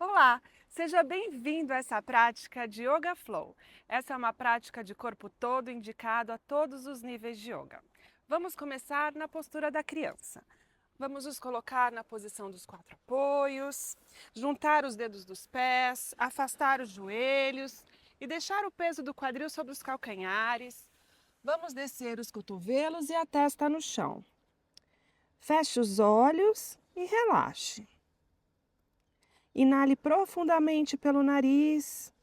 Olá, seja bem-vindo a essa prática de Yoga Flow. Essa é uma prática de corpo todo indicado a todos os níveis de yoga. Vamos começar na postura da criança. Vamos nos colocar na posição dos quatro apoios, juntar os dedos dos pés, afastar os joelhos e deixar o peso do quadril sobre os calcanhares. Vamos descer os cotovelos e a testa no chão. Feche os olhos e relaxe. Inale profundamente pelo nariz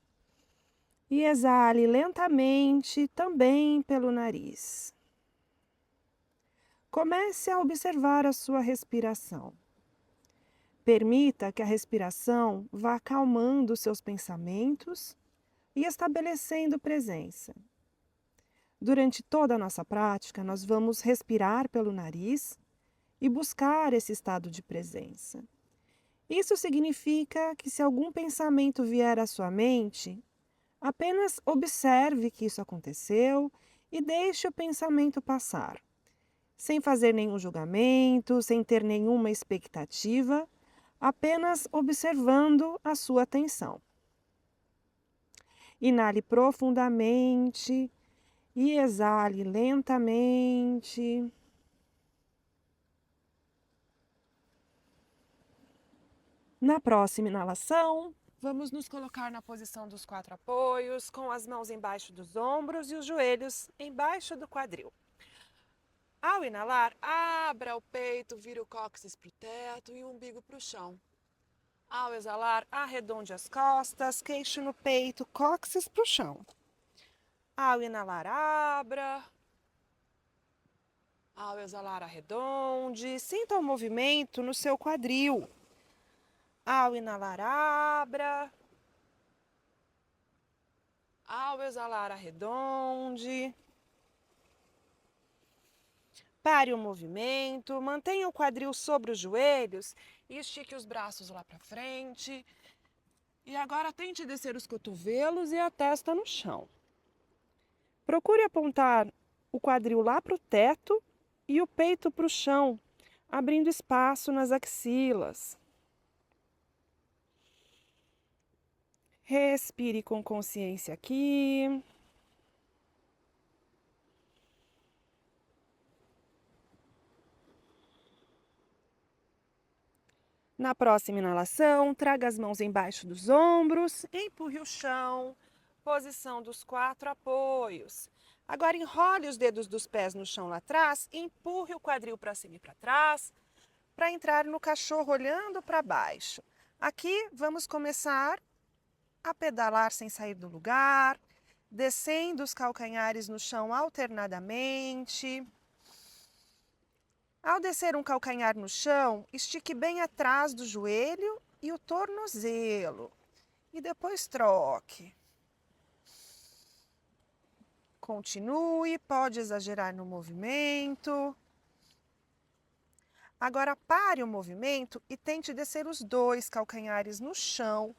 e exale lentamente também pelo nariz. Comece a observar a sua respiração. Permita que a respiração vá acalmando seus pensamentos e estabelecendo presença. Durante toda a nossa prática, nós vamos respirar pelo nariz e buscar esse estado de presença. Isso significa que se algum pensamento vier à sua mente, apenas observe que isso aconteceu e deixe o pensamento passar, sem fazer nenhum julgamento, sem ter nenhuma expectativa, apenas observando a sua atenção. Inale profundamente e exale lentamente. Na próxima inalação, vamos nos colocar na posição dos quatro apoios, com as mãos embaixo dos ombros e os joelhos embaixo do quadril. Ao inalar, abra o peito, vire o cóccix para o teto e o umbigo para o chão. Ao exalar, arredonde as costas, queixo no peito, cóccix para o chão. Ao inalar, abra. Ao exalar, arredonde. Sinta o movimento no seu quadril. Ao inalar, abra. Ao exalar, arredonde. Pare o movimento, mantenha o quadril sobre os joelhos e estique os braços lá para frente. E agora tente descer os cotovelos e a testa no chão. Procure apontar o quadril lá para o teto e o peito para o chão, abrindo espaço nas axilas. Respire com consciência aqui. Na próxima inalação, traga as mãos embaixo dos ombros, empurre o chão, posição dos quatro apoios. Agora enrole os dedos dos pés no chão lá atrás, empurre o quadril para cima e para trás, para entrar no cachorro olhando para baixo. Aqui vamos começar a pedalar sem sair do lugar, descendo os calcanhares no chão alternadamente. Ao descer um calcanhar no chão, estique bem atrás do joelho e o tornozelo. E depois troque. Continue, pode exagerar no movimento. Agora pare o movimento e tente descer os dois calcanhares no chão,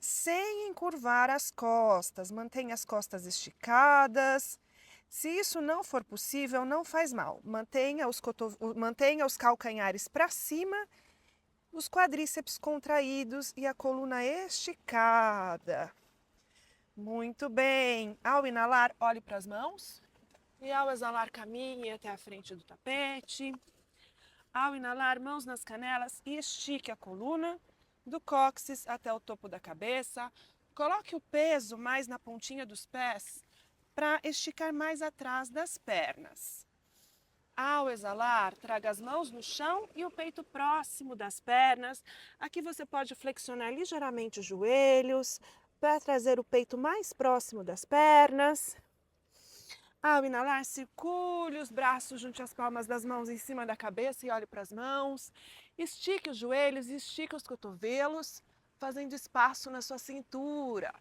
sem encurvar as costas. Mantenha as costas esticadas. Se isso não for possível, não faz mal. Mantenha os calcanhares para cima, os quadríceps contraídos e a coluna esticada. Muito bem. Ao inalar, olhe para as mãos. E ao exalar, caminhe até a frente do tapete. Ao inalar, mãos nas canelas e estique a coluna, do cóccix até o topo da cabeça. Coloque o peso mais na pontinha dos pés, para esticar mais atrás das pernas. Ao exalar, traga as mãos no chão e o peito próximo das pernas. Aqui você pode flexionar ligeiramente os joelhos para trazer o peito mais próximo das pernas. Ao inalar, circule os braços junto às palmas das mãos em cima da cabeça e olhe para as mãos. Estique os joelhos e estique os cotovelos, fazendo espaço na sua cintura.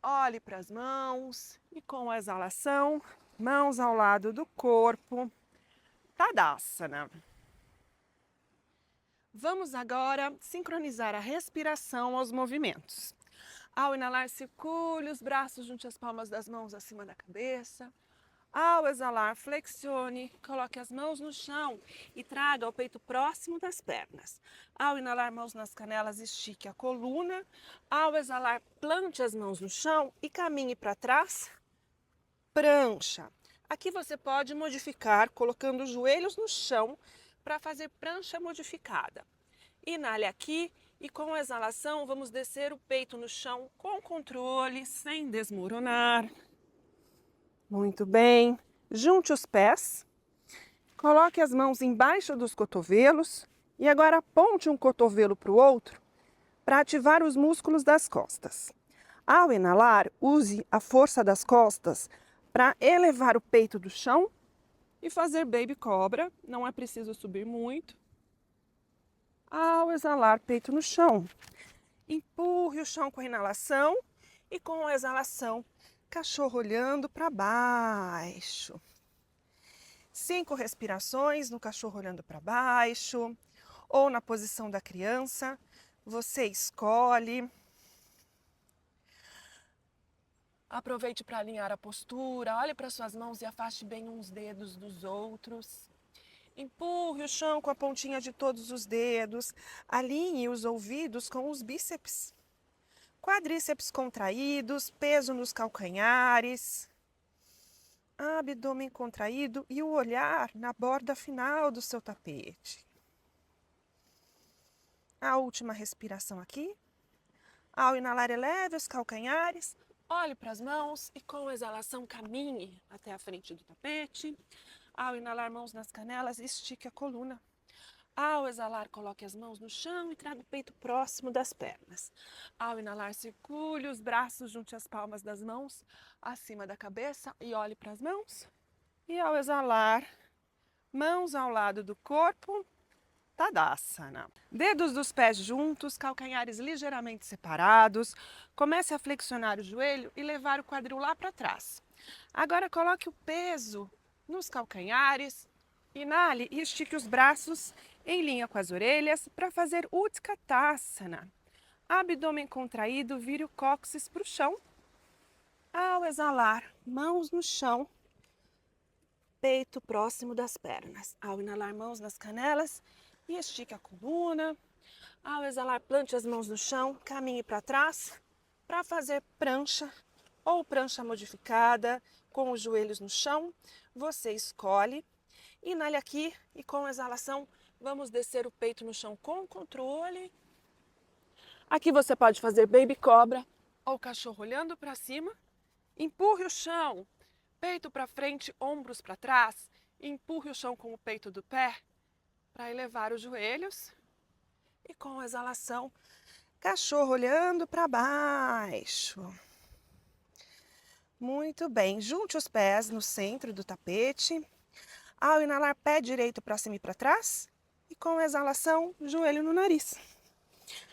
Olhe para as mãos e com a exalação, mãos ao lado do corpo, Tadasana. Vamos agora sincronizar a respiração aos movimentos. Ao inalar, circule os braços junto às palmas das mãos acima da cabeça. Ao exalar, flexione, coloque as mãos no chão e traga o peito próximo das pernas. Ao inalar, mãos nas canelas, estique a coluna. Ao exalar, plante as mãos no chão e caminhe para trás. Prancha. Aqui você pode modificar colocando os joelhos no chão para fazer prancha modificada. Inale aqui e com a exalação vamos descer o peito no chão com controle, sem desmoronar. Muito bem. Junte os pés, coloque as mãos embaixo dos cotovelos e agora aponte um cotovelo para o outro para ativar os músculos das costas. Ao inalar, use a força das costas para elevar o peito do chão e fazer baby cobra. Não é preciso subir muito. Ao exalar, peito no chão. Empurre o chão com a inalação e com a exalação, cachorro olhando para baixo. 5 respirações no cachorro olhando para baixo ou na posição da criança. Você escolhe. Aproveite para alinhar a postura, olhe para suas mãos e afaste bem uns dedos dos outros. Empurre o chão com a pontinha de todos os dedos, alinhe os ouvidos com os bíceps. Quadríceps contraídos, peso nos calcanhares, abdômen contraído e o olhar na borda final do seu tapete. A última respiração aqui. Ao inalar, eleve os calcanhares, olhe para as mãos e com a exalação caminhe até a frente do tapete. Ao inalar, mãos nas canelas, estique a coluna. Ao exalar, coloque as mãos no chão e traga o peito próximo das pernas. Ao inalar, circule os braços, junte as palmas das mãos acima da cabeça e olhe para as mãos. E ao exalar, mãos ao lado do corpo, Tadasana. Dedos dos pés juntos, calcanhares ligeiramente separados. Comece a flexionar o joelho e levar o quadril lá para trás. Agora coloque o peso nos calcanhares. Inale e estique os braços em linha com as orelhas para fazer Utkatasana. Abdômen contraído, vire o cóccix para o chão. Ao exalar, mãos no chão, peito próximo das pernas. Ao inalar, mãos nas canelas e estique a coluna. Ao exalar, plante as mãos no chão, caminhe para trás para fazer prancha ou prancha modificada com os joelhos no chão. Você escolhe. Inale aqui e com a exalação vamos descer o peito no chão com controle. Aqui você pode fazer baby cobra ou cachorro olhando para cima. Empurre o chão, peito para frente, ombros para trás. Empurre o chão com o peito do pé para elevar os joelhos. E com a exalação, cachorro olhando para baixo. Muito bem, junte os pés no centro do tapete. Ao inalar, pé direito para cima e para trás. E com a exalação, joelho no nariz.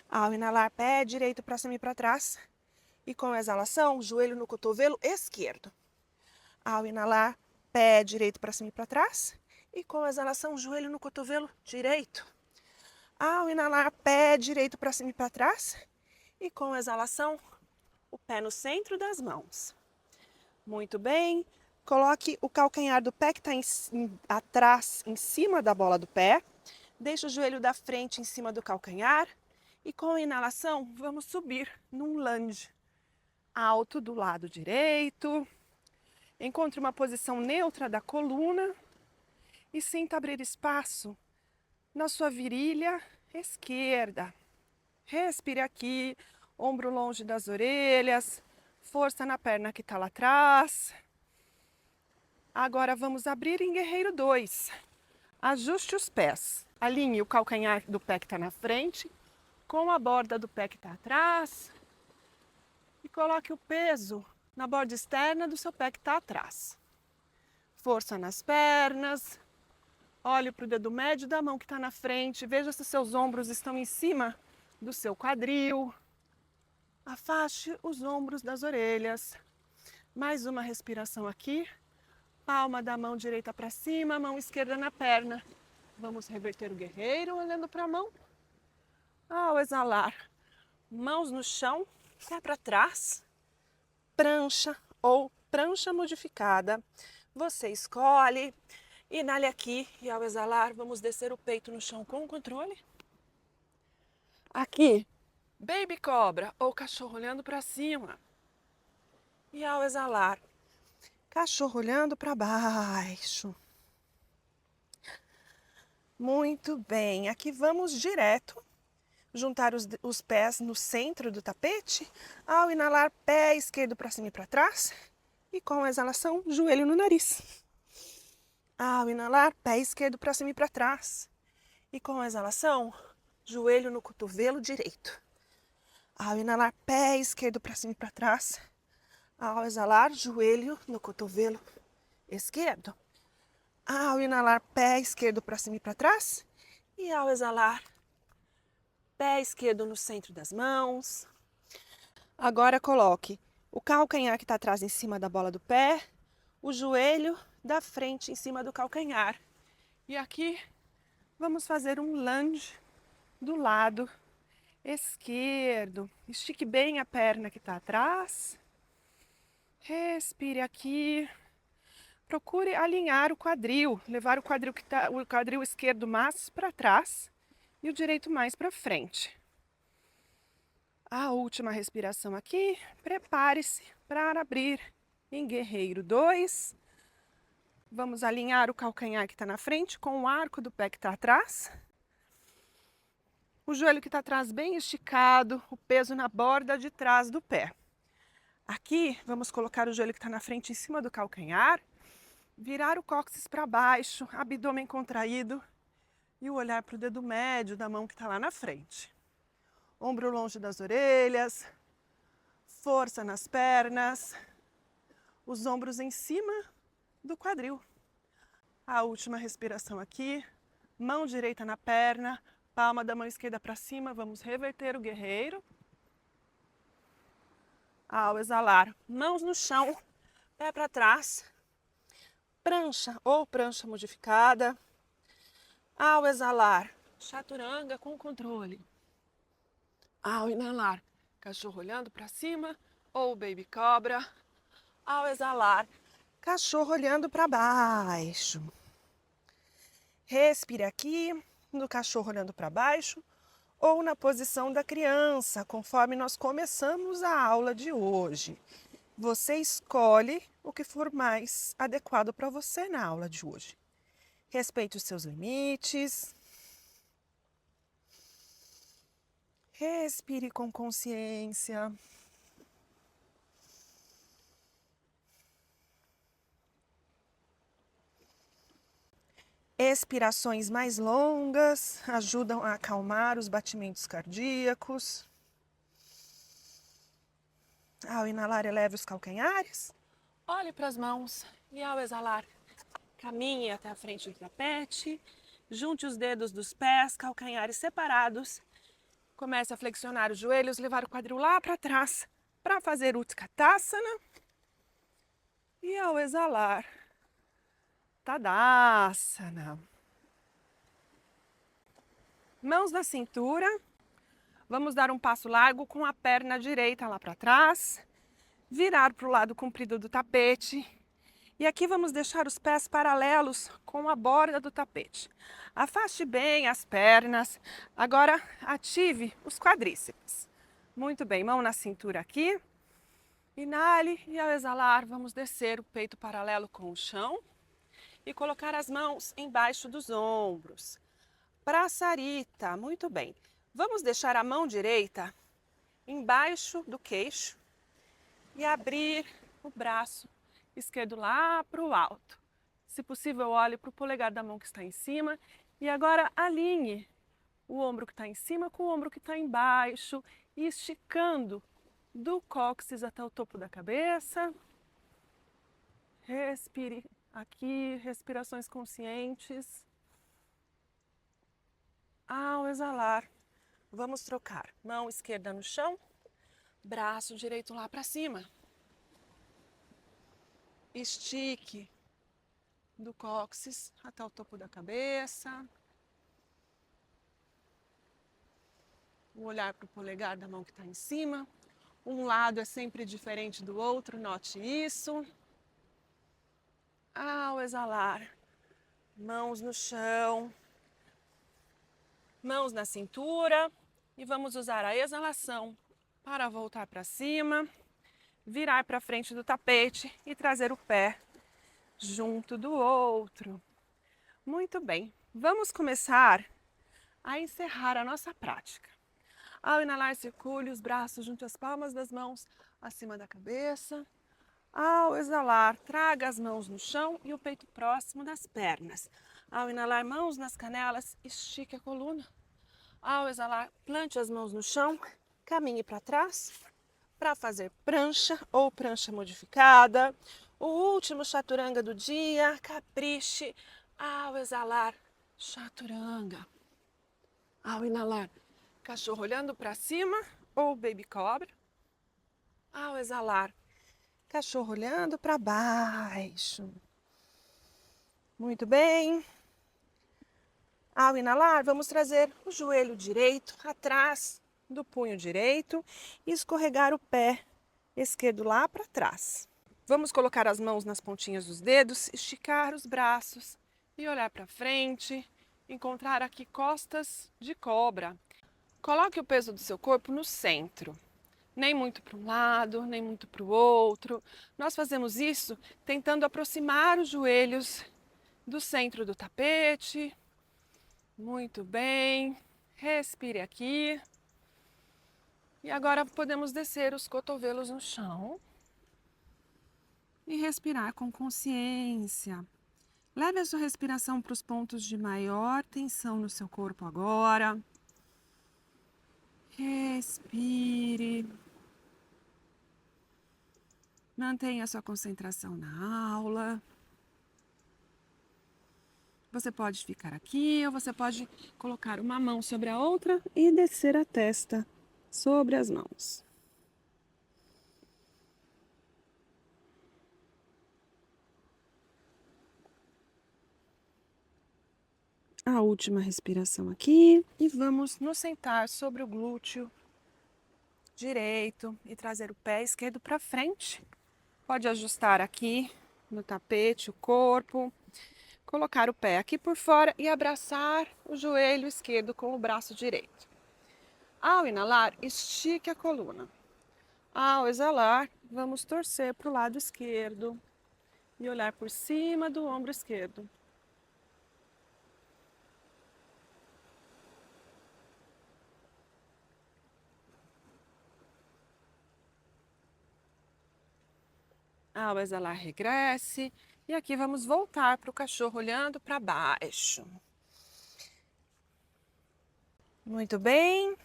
Ao inalar, pé direito para cima e para trás. E com a exalação, joelho no cotovelo esquerdo. Ao inalar, pé direito para cima e para trás. E com a exalação, joelho no cotovelo direito. Ao inalar, pé direito para cima e para trás. E com a exalação, o pé no centro das mãos. Muito bem. Coloque o calcanhar do pé que está atrás, em cima da bola do pé. Deixe o joelho da frente em cima do calcanhar. E com a inalação, vamos subir num lunge. Alto do lado direito. Encontre uma posição neutra da coluna. E sinta abrir espaço na sua virilha esquerda. Respire aqui, ombro longe das orelhas. Força na perna que está lá atrás. Agora vamos abrir em Guerreiro 2. Ajuste os pés. Alinhe o calcanhar do pé que está na frente com a borda do pé que está atrás. E coloque o peso na borda externa do seu pé que está atrás. Força nas pernas. Olhe para o dedo médio da mão que está na frente. Veja se seus ombros estão em cima do seu quadril. Afaste os ombros das orelhas. Mais uma respiração aqui. Palma da mão direita para cima, mão esquerda na perna. Vamos reverter o guerreiro olhando para a mão. Ao exalar, mãos no chão, pé para trás. Prancha ou prancha modificada. Você escolhe. Inale aqui e ao exalar, vamos descer o peito no chão com controle. Aqui, baby cobra ou cachorro olhando para cima. E ao exalar, cachorro olhando para baixo. Muito bem, aqui vamos direto. Juntar os pés no centro do tapete. Ao inalar, pé esquerdo para cima e para trás. E com a exalação, joelho no nariz. Ao inalar, pé esquerdo para cima e para trás. E com a exalação, joelho no cotovelo direito. Ao inalar, pé esquerdo para cima e para trás. Ao exalar, joelho no cotovelo esquerdo. Ao inalar, pé esquerdo para cima e para trás. E ao exalar, pé esquerdo no centro das mãos. Agora coloque o calcanhar que está atrás em cima da bola do pé, o joelho da frente em cima do calcanhar. E aqui vamos fazer um lunge do lado esquerdo. Estique bem a perna que está atrás. Respire aqui. Procure alinhar o quadril, levar o quadril esquerdo mais para trás e o direito mais para frente. A última respiração aqui. Prepare-se para abrir em Guerreiro 2. Vamos alinhar o calcanhar que está na frente com o arco do pé que está atrás. O joelho que está atrás bem esticado, o peso na borda de trás do pé. Aqui, vamos colocar o joelho que está na frente em cima do calcanhar, virar o cóccix para baixo, abdômen contraído e o olhar para o dedo médio da mão que está lá na frente. Ombro longe das orelhas, força nas pernas, os ombros em cima do quadril. A última respiração aqui, mão direita na perna, palma da mão esquerda para cima, vamos reverter o guerreiro. Ao exalar, mãos no chão, pé para trás, prancha ou prancha modificada. Ao exalar, chaturanga com controle. Ao inalar, cachorro olhando para cima ou baby cobra. Ao exalar, cachorro olhando para baixo. Respire aqui, no cachorro olhando para baixo ou na posição da criança, conforme nós começamos a aula de hoje. Você escolhe o que for mais adequado para você na aula de hoje. Respeite os seus limites. Respire com consciência. Expirações mais longas ajudam a acalmar os batimentos cardíacos. Ao inalar, eleve os calcanhares. Olhe para as mãos e ao exalar, caminhe até a frente do tapete. Junte os dedos dos pés, calcanhares separados. Comece a flexionar os joelhos, levar o quadril lá para trás para fazer Utkatasana. E ao exalar, Tadasana. Mãos na cintura. Vamos dar um passo largo com a perna direita lá para trás. Virar para o lado comprido do tapete. E aqui vamos deixar os pés paralelos com a borda do tapete. Afaste bem as pernas. Agora ative os quadríceps. Muito bem, mão na cintura aqui. Inale e ao exalar vamos descer o peito paralelo com o chão. E colocar as mãos embaixo dos ombros. Prasarita, muito bem. Vamos deixar a mão direita embaixo do queixo e abrir o braço esquerdo lá para o alto. Se possível, olhe para o polegar da mão que está em cima e agora alinhe o ombro que está em cima com o ombro que está embaixo, esticando do cóccix até o topo da cabeça. Respire aqui, respirações conscientes. Ao exalar, vamos trocar. Mão esquerda no chão, braço direito lá para cima. Estique do cóccix até o topo da cabeça. O olhar para o polegar da mão que está em cima. Um lado é sempre diferente do outro, note isso. Ao exalar, mãos no chão, mãos na cintura. E vamos usar a exalação para voltar para cima, virar para frente do tapete e trazer o pé junto do outro. Muito bem, vamos começar a encerrar a nossa prática. Ao inalar, circule os braços junto às palmas das mãos acima da cabeça. Ao exalar, traga as mãos no chão e o peito próximo das pernas. Ao inalar, mãos nas canelas, estique a coluna. Ao exalar, plante as mãos no chão, caminhe para trás para fazer prancha ou prancha modificada. O último chaturanga do dia, capriche. Ao exalar, chaturanga. Ao inalar, cachorro olhando para cima ou baby cobra. Ao exalar, cachorro olhando para baixo. Muito bem. Ao inalar, vamos trazer o joelho direito atrás do punho direito e escorregar o pé esquerdo lá para trás. Vamos colocar as mãos nas pontinhas dos dedos, esticar os braços e olhar para frente, encontrar aqui costas de cobra. Coloque o peso do seu corpo no centro, nem muito para um lado, nem muito para o outro. Nós fazemos isso tentando aproximar os joelhos do centro do tapete. Muito bem, respire aqui. E agora podemos descer os cotovelos no chão e respirar com consciência. Leve a sua respiração para os pontos de maior tensão no seu corpo agora. Respire. Mantenha a sua concentração na aula. Você pode ficar aqui ou você pode colocar uma mão sobre a outra e descer a testa sobre as mãos. A última respiração aqui e vamos nos sentar sobre o glúteo direito e trazer o pé esquerdo para frente. Pode ajustar aqui no tapete o corpo, colocar o pé aqui por fora e abraçar o joelho esquerdo com o braço direito. Ao inalar, estique a coluna. Ao exalar, vamos torcer para o lado esquerdo e olhar por cima do ombro esquerdo. Ao exalar, regresse. E aqui vamos voltar para o cachorro olhando para baixo. Muito bem.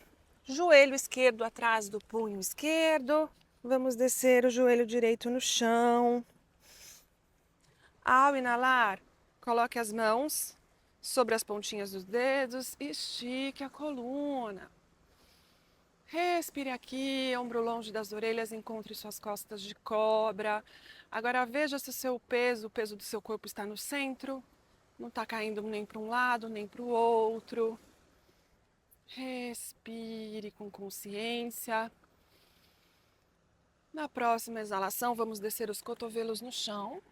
Joelho esquerdo atrás do punho esquerdo. Vamos descer o joelho direito no chão. Ao inalar, coloque as mãos sobre as pontinhas dos dedos e estique a coluna. Respire aqui, ombro longe das orelhas, encontre suas costas de cobra. Agora veja se o peso do seu corpo está no centro. Não está caindo nem para um lado, nem para o outro. Respire com consciência. Na próxima exalação, vamos descer os cotovelos no chão.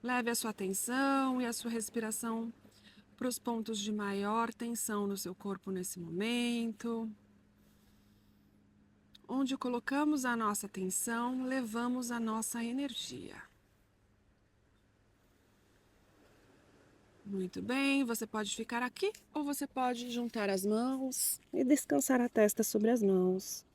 Leve a sua atenção e a sua respiração para os pontos de maior tensão no seu corpo nesse momento. Onde colocamos a nossa atenção, levamos a nossa energia. Muito bem, você pode ficar aqui ou você pode juntar as mãos e descansar a testa sobre as mãos.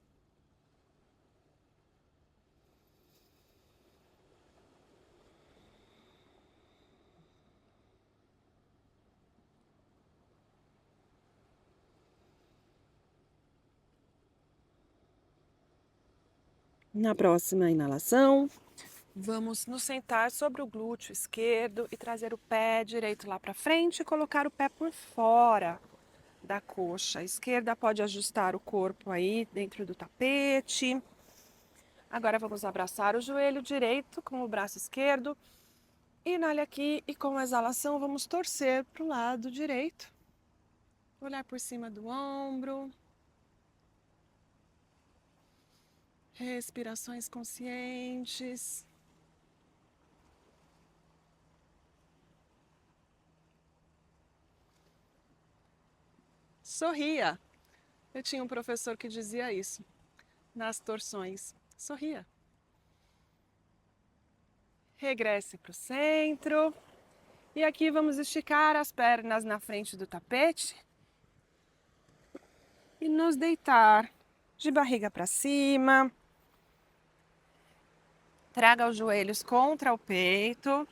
Na próxima inalação, vamos nos sentar sobre o glúteo esquerdo e trazer o pé direito lá para frente e colocar o pé por fora da coxa. A esquerda pode ajustar o corpo aí dentro do tapete. Agora vamos abraçar o joelho direito com o braço esquerdo. Inale aqui e com a exalação vamos torcer para o lado direito. Olhar por cima do ombro. Respirações conscientes. Sorria. Eu tinha um professor que dizia isso nas torções. Sorria. Regresse para o centro. E aqui vamos esticar as pernas na frente do tapete e nos deitar de barriga para cima. Traga os joelhos contra o peito.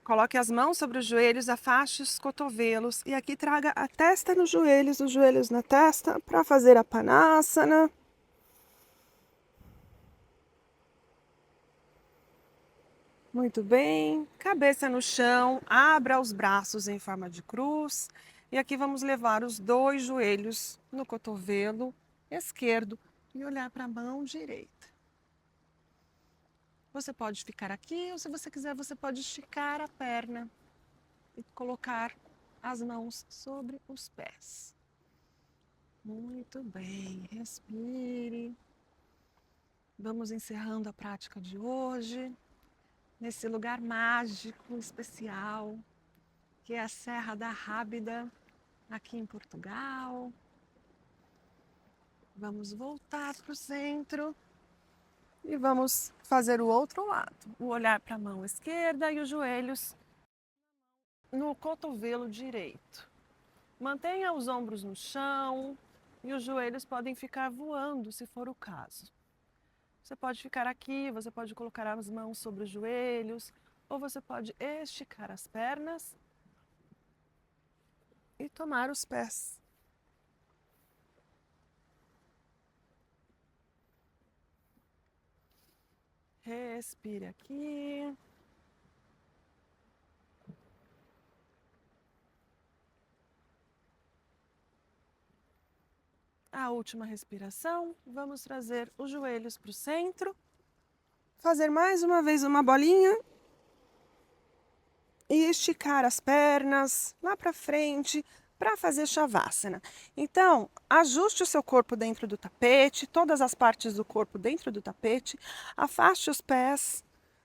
Coloque as mãos sobre os joelhos, afaste os cotovelos e aqui traga a testa nos joelhos, os joelhos na testa para fazer a Panasana. Muito bem, cabeça no chão, abra os braços em forma de cruz e aqui vamos levar os dois joelhos no cotovelo esquerdo e olhar para a mão direita. Você pode ficar aqui ou se você quiser você pode esticar a perna e colocar as mãos sobre os pés. Muito bem, respire. Vamos encerrando a prática de hoje nesse lugar mágico, especial, que é a Serra da Rábida, aqui em Portugal. Vamos voltar para o centro e vamos fazer o outro lado. O olhar para a mão esquerda e os joelhos no cotovelo direito. Mantenha os ombros no chão e os joelhos podem ficar voando, se for o caso. Você pode ficar aqui, você pode colocar as mãos sobre os joelhos, ou você pode esticar as pernas e tomar os pés. Respire aqui. A última respiração, vamos trazer os joelhos para o centro. Fazer mais uma vez uma bolinha. E esticar as pernas lá para frente para fazer Shavasana. Então, ajuste o seu corpo dentro do tapete, todas as partes do corpo dentro do tapete, afaste os pés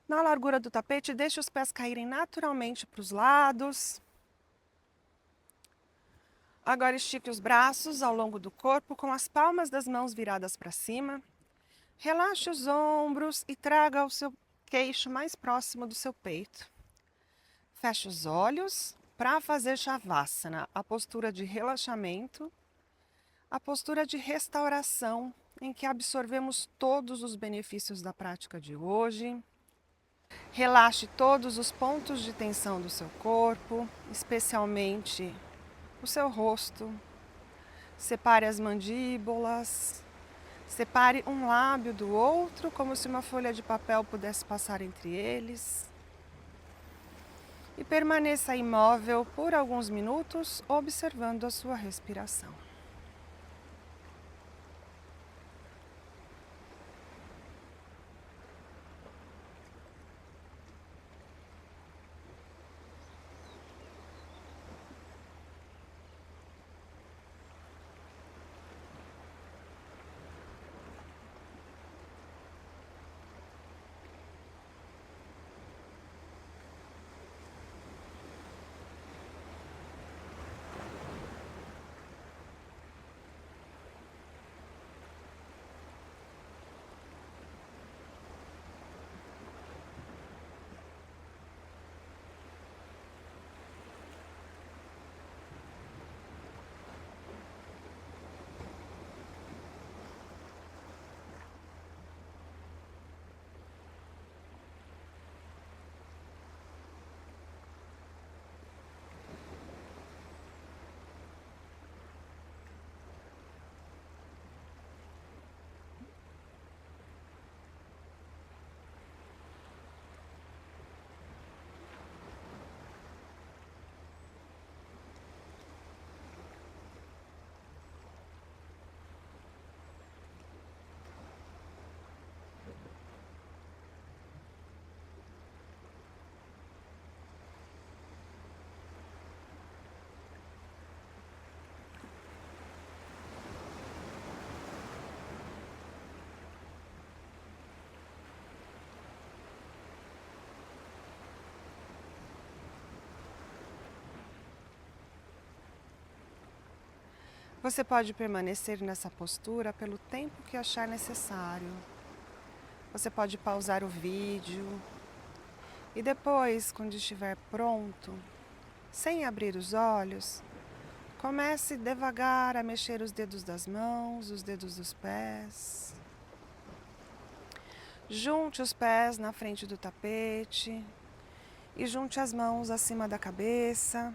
na largura do tapete, deixe os pés caírem naturalmente para os lados. Agora estique os braços ao longo do corpo com as palmas das mãos viradas para cima. Relaxe os ombros e traga o seu queixo mais próximo do seu peito. Feche os olhos para fazer Shavasana, a postura de relaxamento, a postura de restauração, em que absorvemos todos os benefícios da prática de hoje. Relaxe todos os pontos de tensão do seu corpo, especialmente o seu rosto. Separe as mandíbulas, separe um lábio do outro, como se uma folha de papel pudesse passar entre eles. E permaneça imóvel por alguns minutos, observando a sua respiração. Você pode permanecer nessa postura pelo tempo que achar necessário. Você pode pausar o vídeo e depois, quando estiver pronto, sem abrir os olhos, comece devagar a mexer os dedos das mãos, os dedos dos pés. Junte os pés na frente do tapete e junte as mãos acima da cabeça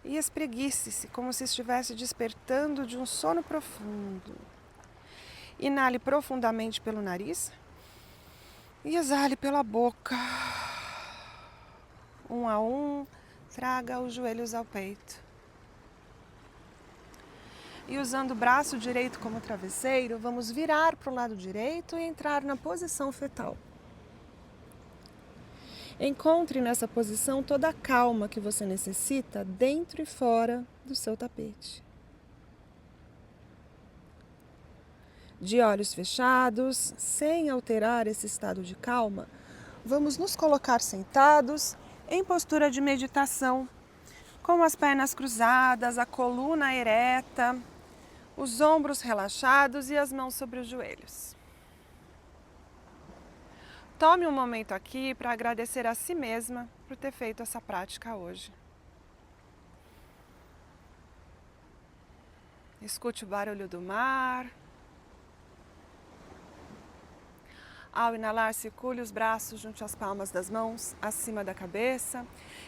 e espreguice-se como se estivesse despertando de um sono profundo. Inale profundamente pelo nariz e exale pela boca. Um a um, traga os joelhos ao peito. E usando o braço direito como travesseiro, vamos virar para o lado direito e entrar na posição fetal. Encontre nessa posição toda a calma que você necessita dentro e fora do seu tapete. De olhos fechados, sem alterar esse estado de calma, vamos nos colocar sentados em postura de meditação, com as pernas cruzadas, a coluna ereta, os ombros relaxados e as mãos sobre os joelhos. Tome um momento aqui para agradecer a si mesma por ter feito essa prática hoje. Escute o barulho do mar. Ao inalar, circule os braços junto às palmas das mãos, acima da cabeça.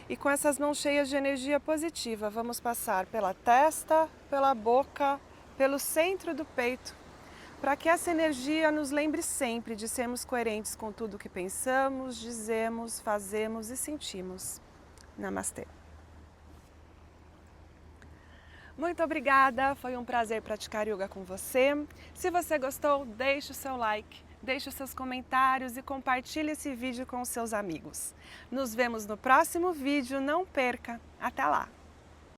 E com essas mãos cheias de energia positiva, vamos passar pela testa, pela boca, pelo centro do peito, para que essa energia nos lembre sempre de sermos coerentes com tudo que pensamos, dizemos, fazemos e sentimos. Namastê. Muito obrigada, foi um prazer praticar yoga com você. Se você gostou, deixe o seu like, deixe os seus comentários e compartilhe esse vídeo com os seus amigos. Nos vemos no próximo vídeo, não perca! Até lá!